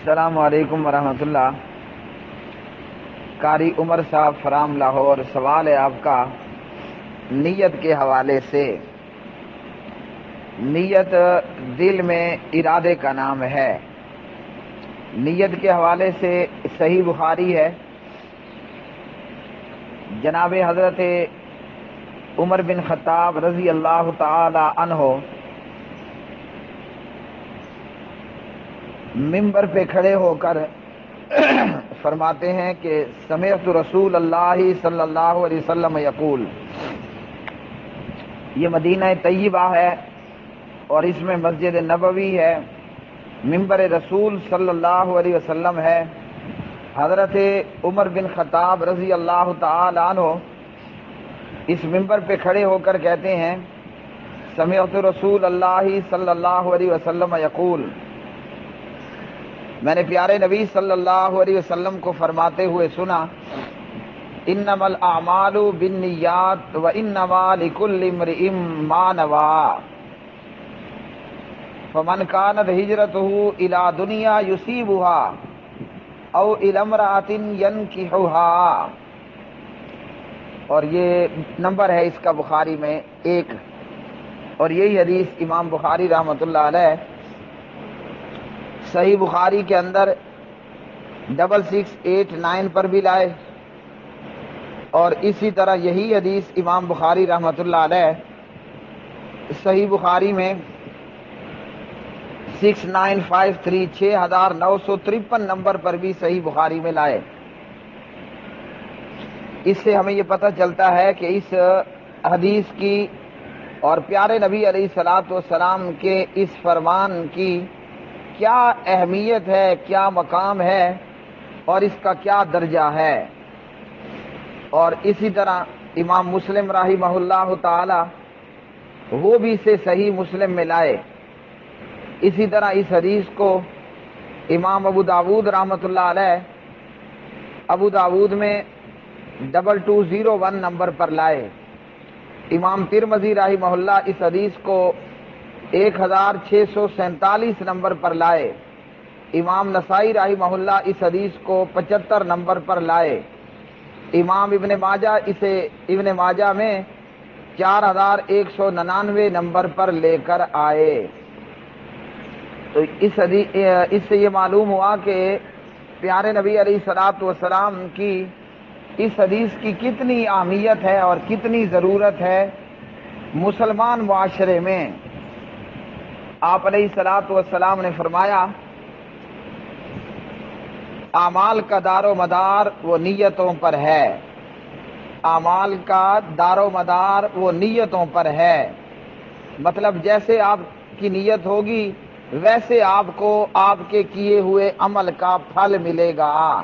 السلام علیکم ورحمۃ اللہ۔ قاری عمر صاحب فرام لاہور، سوال ہے آپ کا نیت کے حوالے سے۔ نیت دل میں ارادے کا نام ہے۔ نیت کے حوالے سے صحیح بخاری ہے، جناب حضرت عمر بن خطاب رضی اللہ تعالی عنہ ممبر پہ کھڑے ہو کر فرماتے ہیں کہ سمعت رسول اللہ صلی اللہ علیہ وسلم یقول، یہ مدینہ طیبہ ہے اور اس میں مسجد نبوی ہے، ممبر رسول صلی اللہ علیہ وسلم ہے۔ حضرت عمر بن خطاب رضی اللہ تعالی عنہ اس ممبر پہ کھڑے ہو کر کہتے ہیں سمعت رسول اللہ صلی اللہ علیہ وسلم یقول، میں نے پیارے نبی صلی اللہ علیہ وسلم کو فرماتے ہوئے سنا، انما الاعمال بالنیات وانما لکل امرئ ما نوى، فمن كانت هجرته الى دنیا يصيبها او الى امرأة ينكحها، اور یہ نمبر ہے اس کا بخاری میں 1، اور یہی حدیث امام بخاری رحمۃ اللہ علیہ صحیح بخاری کے اندر 6689 پر بھی لائے، اور اسی طرح یہی حدیث امام بخاری رحمۃ اللہ علیہ صحیح بخاری میں 6953 6953 نمبر پر بھی صحیح بخاری میں لائے۔ اس سے ہمیں یہ پتہ چلتا ہے کہ اس حدیث کی اور پیارے نبی علیہ الصلوۃ والسلام کے اس فرمان کی کیا اہمیت ہے، کیا مقام ہے اور اس کا کیا درجہ ہے۔ اور اسی طرح امام مسلم رحمہ اللہ تعالی وہ بھی اسے صحیح مسلم میں لائے۔ اسی طرح اس حدیث کو امام ابو داود رحمۃ اللہ علیہ ابو داود میں 2201 نمبر پر لائے۔ امام ترمذی رحمہ اللہ اس حدیث کو 1647 نمبر پر لائے۔ امام نسائی رحمہ اللہ اس حدیث کو 75 نمبر پر لائے۔ امام ابن ماجہ اسے ابن ماجہ میں 4199 نمبر پر لے کر آئے۔ تو اس سے یہ معلوم ہوا کہ پیارے نبی علیہ الصلوۃ والسلام کی اس حدیث کی کتنی اہمیت ہے اور کتنی ضرورت ہے مسلمان معاشرے میں۔ آپ علیہ الصلوۃ والسلام نے فرمایا اعمال کا دار و مدار وہ نیتوں پر ہے، اعمال کا دار و مدار وہ نیتوں پر ہے، مطلب جیسے آپ کی نیت ہوگی ویسے آپ کو آپ کے کیے ہوئے عمل کا پھل ملے گا۔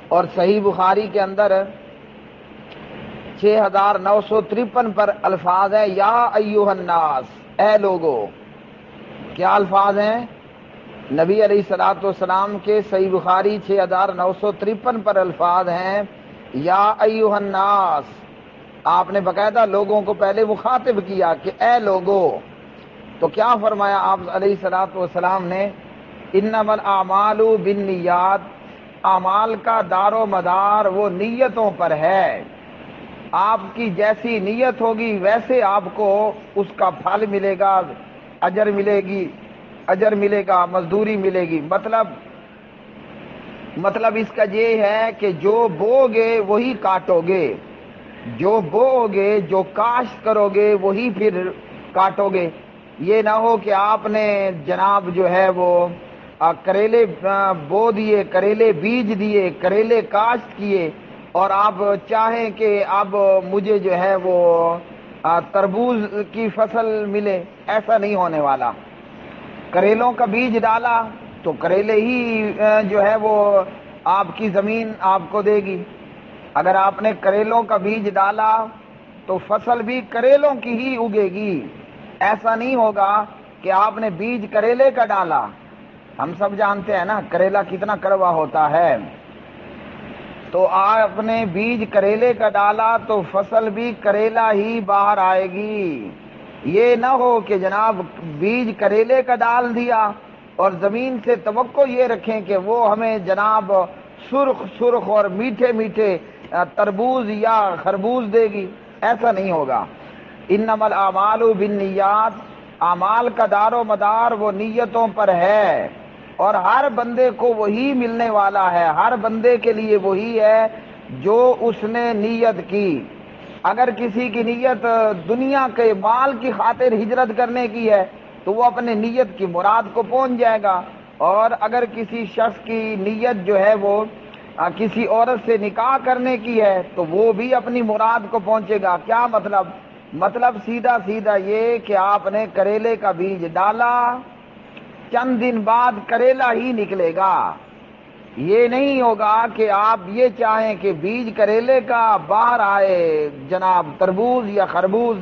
اور صحیح بخاری کے اندر 6953 پر الفاظ ہیں یا ایھا الناس، اے لوگو۔ کیا الفاظ ہیں؟ نبی علیہ الصلوۃ والسلام کے صحیح بخاری 6953 پر الفاظ ہیں یا ایھا الناس۔ آپ نے باقاعدہ لوگوں کو پہلے مخاطب کیا کہ اے لوگو، تو کیا فرمایا آپ علیہ الصلوۃ والسلام نے؟ انما الاعمال بالنیات، اعمال کا دار و مدار وہ نیتوں پر ہے، آپ کی جیسی نیت ہوگی ویسے آپ کو اس کا پھل ملے گا، اجر ملے گا، مزدوری ملے گی۔ مطلب اس کا یہ ہے کہ جو بو گے وہی کاٹو گے، جو بو گے، جو کاشت کرو گے وہی پھر کاٹو گے۔ یہ نہ ہو کہ آپ نے جناب جو ہے وہ کریلے بو دیے، کریلے بیج دیے، کریلے کاشت کیے اور آپ چاہیں کہ اب مجھے جو ہے وہ تربوز کی فصل ملے، ایسا نہیں ہونے والا۔ کریلوں کا بیج ڈالا تو کریلے ہی جو ہے وہ آپ کی زمین آپ کو دے گی۔ اگر آپ نے کریلوں کا بیج ڈالا تو فصل بھی کریلوں کی ہی اگے گی۔ ایسا نہیں ہوگا کہ آپ نے بیج کریلے کا ڈالا، ہم سب جانتے ہیں نا کریلا کتنا کڑوا ہوتا ہے، تو آپ نے بیج کریلے کا ڈالا تو فصل بھی کریلا ہی باہر آئے گی۔ یہ نہ ہو کہ جناب بیج کریلے کا ڈال دیا اور زمین سے توقع یہ رکھیں کہ وہ ہمیں جناب سرخ سرخ اور میٹھے میٹھے تربوز یا خربوز دے گی، ایسا نہیں ہوگا۔ انما الاعمال بالنیات، اعمال کا دار و مدار وہ نیتوں پر ہے، اور ہر بندے کو وہی ملنے والا ہے، ہر بندے کے لیے وہی ہے جو اس نے نیت کی۔ اگر کسی کی نیت دنیا کے مال کی خاطر ہجرت کرنے کی ہے تو وہ اپنے نیت کی مراد کو پہنچ جائے گا، اور اگر کسی شخص کی نیت جو ہے وہ کسی عورت سے نکاح کرنے کی ہے تو وہ بھی اپنی مراد کو پہنچے گا۔ کیا مطلب؟ مطلب سیدھا سیدھا یہ کہ آپ نے کریلے کا بیج ڈالا، چند دن بعد کریلا ہی نکلے گا۔ یہ نہیں ہوگا کہ آپ یہ چاہیں کہ بیج کریلے کا باہر آئے جناب تربوز یا خربوز،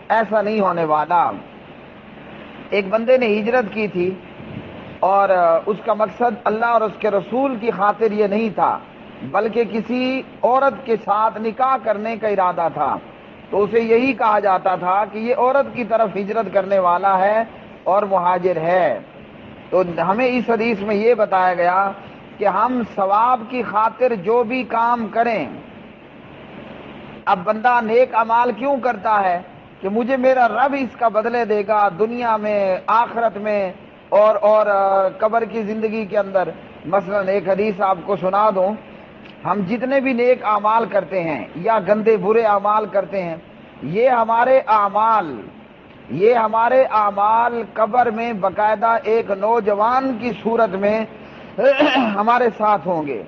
ایسا نہیں ہونے والا۔ ایک بندے نے ہجرت کی تھی اور اس کا مقصد اللہ اور اس کے رسول کی خاطر یہ نہیں تھا، بلکہ کسی عورت کے ساتھ نکاح کرنے کا ارادہ تھا، تو اسے یہی کہا جاتا تھا کہ یہ عورت کی طرف ہجرت کرنے والا ہے اور مہاجر ہے۔ تو ہمیں اس حدیث میں یہ بتایا گیا کہ ہم ثواب کی خاطر جو بھی کام کریں، اب بندہ نیک اعمال کیوں کرتا ہے؟ کہ مجھے میرا رب اس کا بدلے دے گا دنیا میں، آخرت میں، اور قبر کی زندگی کے اندر۔ مثلا ایک حدیث آپ کو سنا دوں، ہم جتنے بھی نیک اعمال کرتے ہیں یا گندے برے اعمال کرتے ہیں، یہ ہمارے اعمال قبر میں باقاعدہ ایک نوجوان کی صورت میں ہمارے ساتھ ہوں گے۔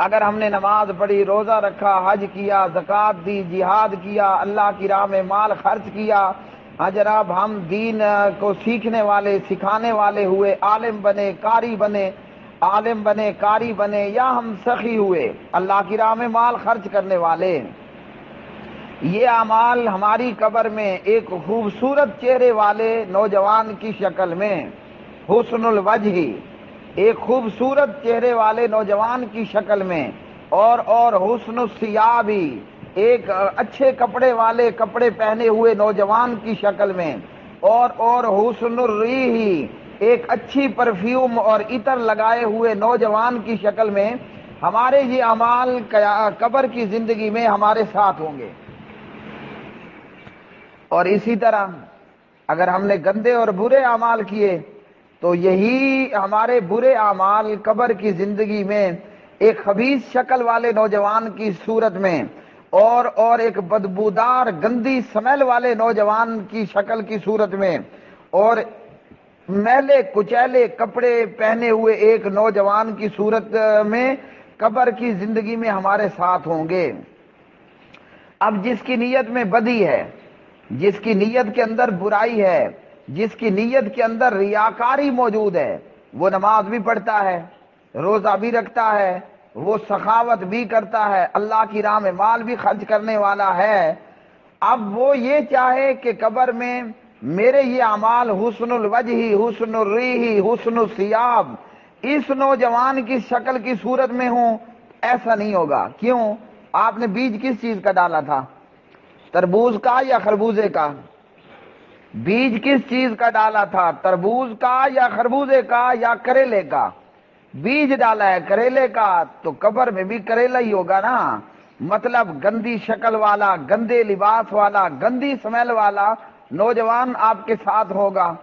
اگر ہم نے نماز پڑھی، روزہ رکھا، حج کیا، زکوٰۃ دی، جہاد کیا، اللہ کی راہ میں مال خرچ کیا، جناب ہم دین کو سیکھنے والے، سکھانے والے ہوئے، عالم بنے، قاری بنے، یا ہم سخی ہوئے، اللہ کی راہ میں مال خرچ کرنے والے، یہ اعمال ہماری قبر میں ایک خوبصورت چہرے والے نوجوان کی شکل میں، حسن الوجہ، ایک خوبصورت چہرے والے نوجوان کی شکل میں، اور حسن الثیابی، ایک اچھے کپڑے والے کپڑے پہنے ہوئے نوجوان کی شکل میں، اور حسن الریح، ایک اچھی پرفیوم اور عطر لگائے ہوئے نوجوان کی شکل میں ہمارے یہ اعمال قبر کی زندگی میں ہمارے ساتھ ہوں گے۔ اور اسی طرح اگر ہم نے گندے اور برے اعمال کیے تو یہی ہمارے برے اعمال قبر کی زندگی میں ایک خبیث شکل والے نوجوان کی صورت میں، اور ایک بدبودار گندی سمیل والے نوجوان کی شکل کی صورت میں، اور میلے کچیلے کپڑے پہنے ہوئے ایک نوجوان کی صورت میں قبر کی زندگی میں ہمارے ساتھ ہوں گے۔ اب جس کی نیت میں بدی ہے، جس کی نیت کے اندر برائی ہے، جس کی نیت کے اندر ریاکاری موجود ہے، وہ نماز بھی پڑھتا ہے، روزہ بھی رکھتا ہے، وہ سخاوت بھی کرتا ہے، اللہ کی راہ میں مال بھی خرچ کرنے والا ہے، اب وہ یہ چاہے کہ قبر میں میرے یہ اعمال حسن الوجہ، حسن الریح، حسن الثیاب اس نوجوان کی شکل کی صورت میں ہوں، ایسا نہیں ہوگا۔ کیوں؟ آپ نے بیج کس چیز کا ڈالا تھا؟ تربوز کا یا خربوزے کا؟ بیج کس چیز کا ڈالا تھا؟ تربوز کا یا خربوزے کا یا کریلے کا؟ بیج ڈالا ہے کریلے کا، تو قبر میں بھی کریلا ہی ہوگا نا۔ مطلب گندی شکل والا، گندے لباس والا، گندی سمیل والا نوجوان آپ کے ساتھ ہوگا۔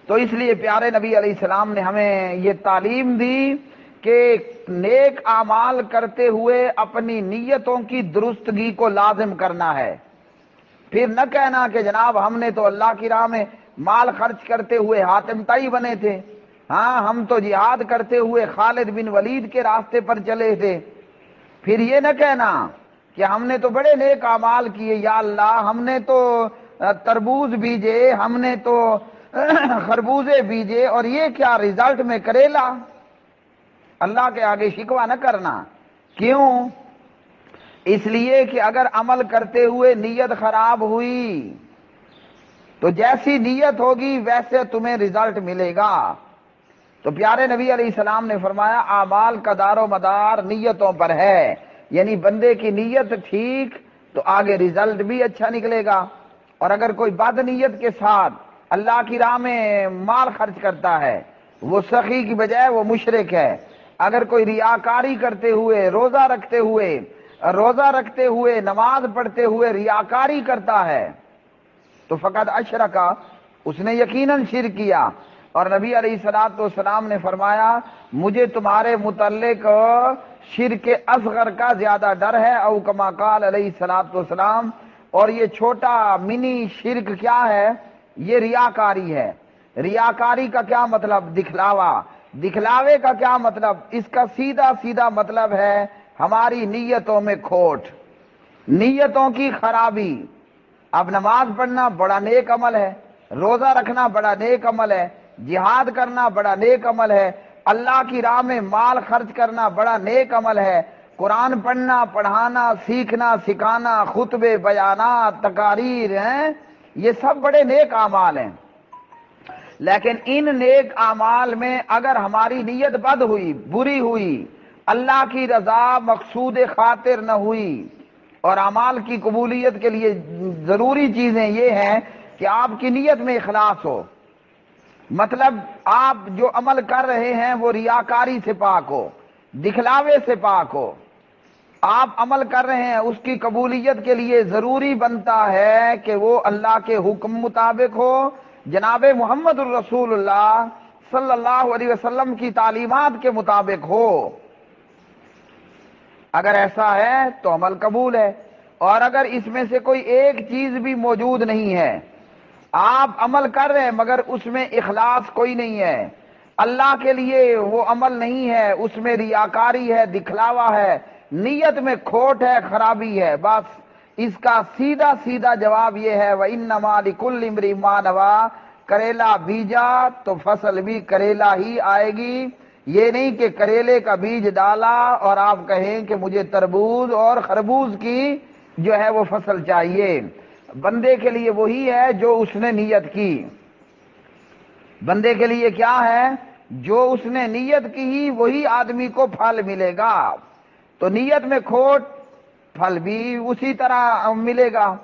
تو اس لیے پیارے نبی علیہ السلام نے ہمیں یہ تعلیم دی کہ نیک اعمال کرتے ہوئے اپنی نیتوں کی درستگی کو لازم کرنا ہے۔ پھر نہ کہنا کہ جناب ہم نے تو اللہ کی راہ میں مال خرچ کرتے ہوئے حاتم طائی بنے تھے، ہاں ہم تو جہاد کرتے ہوئے خالد بن ولید کے راستے پر چلے تھے۔ پھر یہ نہ کہنا کہ ہم نے تو بڑے نیک اعمال کیے، یا اللہ ہم نے تو تربوز بیجے، ہم نے تو خربوزے بیجے، اور یہ کیا رزلٹ میں کریلا۔ اللہ کے آگے شکوہ نہ کرنا۔ کیوں؟ اس لیے کہ اگر عمل کرتے ہوئے نیت خراب ہوئی تو جیسی نیت ہوگی ویسے تمہیں رزلٹ ملے گا۔ تو پیارے نبی علیہ السلام نے فرمایا اعمال کا دار و مدار نیتوں پر ہے، یعنی بندے کی نیت ٹھیک تو آگے رزلٹ بھی اچھا نکلے گا، اور اگر کوئی بد نیت کے ساتھ اللہ کی راہ میں مال خرچ کرتا ہے وہ سخی کی بجائے وہ مشرک ہے۔ اگر کوئی ریاکاری کرتے ہوئے روزہ رکھتے ہوئے نماز پڑھتے ہوئے ریاکاری کرتا ہے تو فقط اشرکا، اس نے یقیناً شرک کیا۔ اور نبی علیہ الصلوۃ والسلام نے فرمایا مجھے تمہارے متعلق شرک اصغر کا زیادہ ڈر ہے، او کما قال علیہ الصلوۃ والسلام۔ اور یہ چھوٹا منی شرک کیا ہے؟ یہ ریاکاری ہے۔ ریاکاری کا کیا مطلب؟ دکھلاوے کا کیا مطلب؟ اس کا سیدھا مطلب ہے ہماری نیتوں میں کھوٹ، نیتوں کی خرابی۔ اب نماز پڑھنا بڑا نیک عمل ہے، روزہ رکھنا بڑا نیک عمل ہے، جہاد کرنا بڑا نیک عمل ہے، اللہ کی راہ میں مال خرچ کرنا بڑا نیک عمل ہے، قرآن پڑھنا، پڑھانا، سیکھنا، سکھانا، خطبے، بیانات، تقاریر ہیں، یہ سب بڑے نیک اعمال ہیں۔ لیکن ان نیک اعمال میں اگر ہماری نیت بد ہوئی، بری ہوئی، اللہ کی رضا مقصود خاطر نہ ہوئی، اور اعمال کی قبولیت کے لیے ضروری چیزیں یہ ہیں کہ آپ کی نیت میں اخلاص ہو، مطلب آپ جو عمل کر رہے ہیں وہ ریاکاری سے پاک ہو، دکھلاوے سے پاک ہو۔ آپ عمل کر رہے ہیں اس کی قبولیت کے لیے ضروری بنتا ہے کہ وہ اللہ کے حکم مطابق ہو، جناب محمد الرسول اللہ صلی اللہ علیہ وسلم کی تعلیمات کے مطابق ہو۔ اگر ایسا ہے تو عمل قبول ہے، اور اگر اس میں سے کوئی ایک چیز بھی موجود نہیں ہے، آپ عمل کر رہے ہیں مگر اس میں اخلاص کوئی نہیں ہے، اللہ کے لیے وہ عمل نہیں ہے، اس میں ریاکاری ہے، دکھلاوا ہے، نیت میں کھوٹ ہے، خرابی ہے، بس اس کا سیدھا جواب یہ ہے وَإِنَّمَا لِكُلِّ امْرِئٍ مَّا نَوَىٰ۔ کریلا بیجا تو فصل بھی کریلا ہی آئے گی، یہ نہیں کہ کریلے کا بیج ڈالا اور آپ کہیں کہ مجھے تربوز اور خربوز کی جو ہے وہ فصل چاہیے۔ بندے کے لیے وہی ہے جو اس نے نیت کی، بندے کے لیے کیا ہے؟ جو اس نے نیت کی ہی وہی آدمی کو پھل ملے گا۔ تو نیت میں کھوٹ، پھل بھی اسی طرح ملے گا،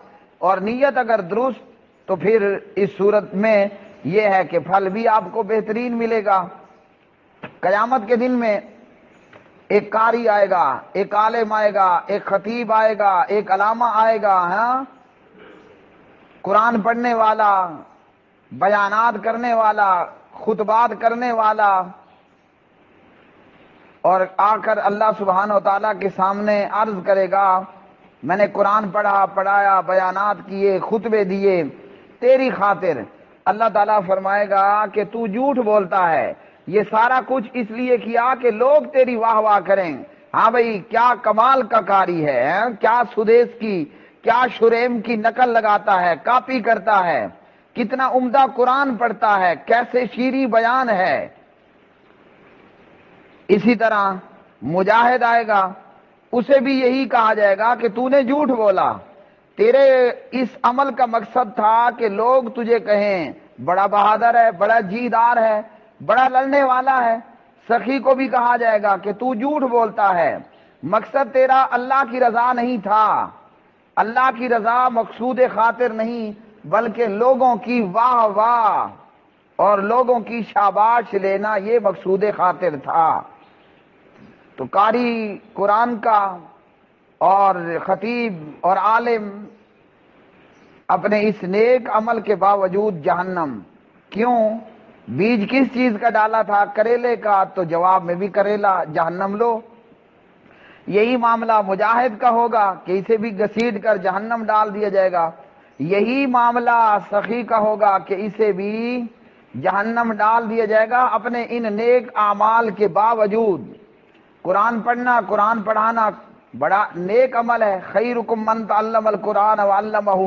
اور نیت اگر درست تو پھر اس صورت میں یہ ہے کہ پھل بھی آپ کو بہترین ملے گا۔ قیامت کے دن میں ایک قاری آئے گا، ایک عالم آئے گا، ایک خطیب آئے گا، ایک علامہ آئے گا، ہاں، قرآن پڑھنے والا، بیانات کرنے والا، خطبات کرنے والا، اور آ کر اللہ سبحانہ و تعالیٰ کے سامنے عرض کرے گا میں نے قرآن پڑھایا، بیانات کیے، خطبے دیے تیری خاطر۔ اللہ تعالیٰ فرمائے گا کہ تو جھوٹ بولتا ہے، یہ سارا کچھ اس لیے کیا کہ لوگ تیری واہ واہ کریں۔ ہاں بھئی، کیا کمال کا کاری ہے، کیا سدیس کی، کیا شریم کی نقل لگاتا ہے، کاپی کرتا ہے، کتنا عمدہ قرآن پڑھتا ہے، کیسے شیریں بیان ہے۔ اسی طرح مجاہد آئے گا، اسے بھی یہی کہا جائے گا کہ تو نے جھوٹ بولا، تیرے اس عمل کا مقصد تھا کہ لوگ تجھے کہیں بڑا بہادر ہے، بڑا جیدار ہے، بڑا لڑنے والا ہے۔ سخی کو بھی کہا جائے گا کہ تو جھوٹ بولتا ہے، مقصد تیرا اللہ کی رضا نہیں تھا، اللہ کی رضا مقصود خاطر نہیں بلکہ لوگوں کی واہ واہ اور لوگوں کی شاباش لینا یہ مقصود خاطر تھا۔ تو قاری قرآن کا اور خطیب اور عالم اپنے اس نیک عمل کے باوجود جہنم۔ کیوں؟ بیج کس چیز کا ڈالا تھا؟ کریلے کا، تو جواب میں بھی کریلا، جہنم لو۔ یہی معاملہ مجاہد کا ہوگا کہ اسے بھی گھسیٹ کر جہنم ڈال دیا جائے گا، یہی معاملہ سخی کا ہوگا کہ اسے بھی جہنم ڈال دیا جائے گا اپنے ان نیک اعمال کے باوجود۔ قرآن پڑھنا، قرآن پڑھانا بڑا نیک عمل ہے، خیرکم من تعلم القرآن وعلمہ۔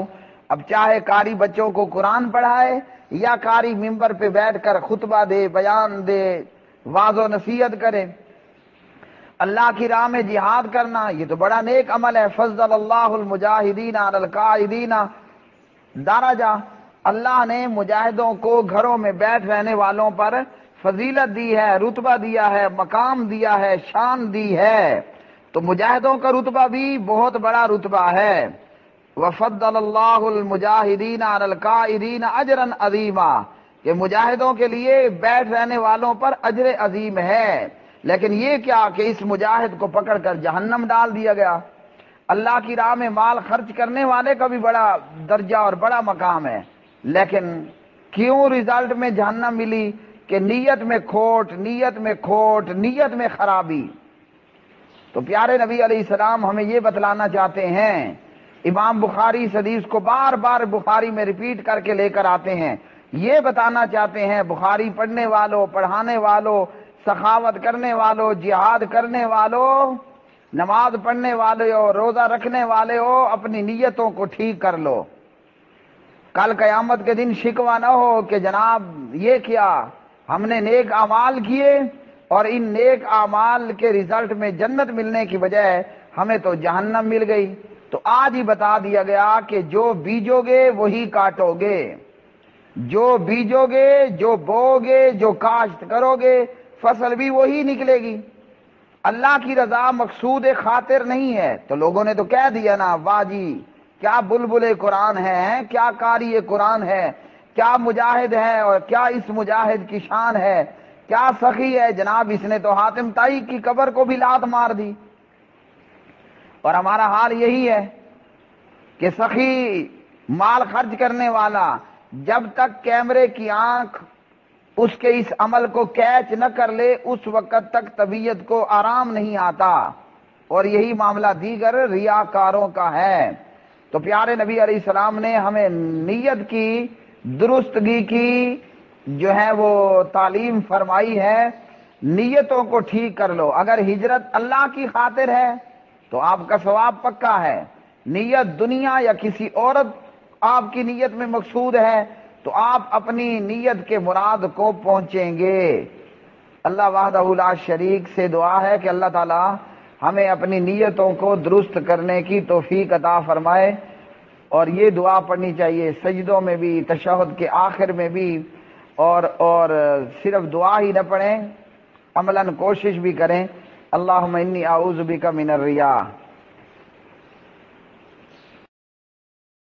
اب چاہے قاری بچوں کو قرآن پڑھائے یا قاری ممبر پہ بیٹھ کر خطبہ دے، بیان دے، واعظ و نصیحت کرے، اللہ کی راہ میں جہاد کرنا یہ تو بڑا نیک عمل ہے۔ فضل اللہ المجاہدین علی القاعدین درجہ، اللہ نے مجاہدوں کو گھروں میں بیٹھ رہنے والوں پر فضیلت دی ہے، رتبہ دیا ہے، مقام دیا ہے، شان دی ہے۔ تو مجاہدوں کا رتبہ بھی بہت بڑا رتبہ ہے۔ وفضل اللہ المجاہدین علی القائدین اجرا عظیما، کہ مجاہدوں کے لیے بیٹھ رہنے والوں پر اجر عظیم ہے۔ لیکن یہ کیا کہ اس مجاہد کو پکڑ کر جہنم ڈال دیا گیا۔ اللہ کی راہ میں مال خرچ کرنے والے کا بھی بڑا درجہ اور بڑا مقام ہے، لیکن کیوں رزلٹ میں جہنم ملی؟ کہ نیت میں کھوٹ، نیت میں کھوٹ، نیت میں خرابی۔ تو پیارے نبی علیہ السلام ہمیں یہ بتلانا چاہتے ہیں، امام بخاری اس حدیث کو بار بار بخاری میں ریپیٹ کر کے لے کر آتے ہیں، یہ بتانا چاہتے ہیں بخاری پڑھنے والوں، پڑھانے والوں، سخاوت کرنے والوں، جہاد کرنے والوں، نماز پڑھنے والے ہو، روزہ رکھنے والے ہو، اپنی نیتوں کو ٹھیک کر لو۔ کل قیامت کے دن شکوہ نہ ہو کہ جناب یہ کیا، ہم نے نیک اعمال کیے اور ان نیک اعمال کے رزلٹ میں جنت ملنے کی بجائے ہمیں تو جہنم مل گئی۔ تو آج ہی بتا دیا گیا کہ جو بیجو گے وہی کاٹو گے، جو بیجو گے، جو بو گے، جو کاشت کرو گے، فصل بھی وہی نکلے گی۔ اللہ کی رضا مقصود خاطر نہیں ہے۔ تو لوگوں نے تو کہہ دیا نا، واہ جی کیا بلبل قرآن ہے، کیا قاری قرآن ہے، کیا مجاہد ہے، اور کیا اس مجاہد کی شان ہے، کیا سخی ہے، جناب اس نے تو حاتم طائی کی قبر کو بھی لات مار دی۔ اور ہمارا حال یہی ہے کہ سخی مال خرچ کرنے والا جب تک کیمرے کی آنکھ اس کے اس عمل کو کیچ نہ کر لے اس وقت تک طبیعت کو آرام نہیں آتا، اور یہی معاملہ دیگر ریاکاروں کا ہے۔ تو پیارے نبی علیہ السلام نے ہمیں نیت کی درستگی کی جو ہے وہ تعلیم فرمائی ہے۔ نیتوں کو ٹھیک کر لو۔ اگر ہجرت اللہ کی خاطر ہے تو آپ کا ثواب پکا ہے، نیت دنیا یا کسی عورت آپ کی نیت میں مقصود ہے تو آپ اپنی نیت کے مراد کو پہنچیں گے۔ اللہ وحدہ لا شریک سے دعا ہے کہ اللہ تعالی ہمیں اپنی نیتوں کو درست کرنے کی توفیق عطا فرمائے، اور یہ دعا پڑھنی چاہیے سجدوں میں بھی، تشہد کے آخر میں بھی، اور صرف دعا ہی نہ پڑھیں، عملاً کوشش بھی کریں۔ اللہم انی اعوذ بک من الریا۔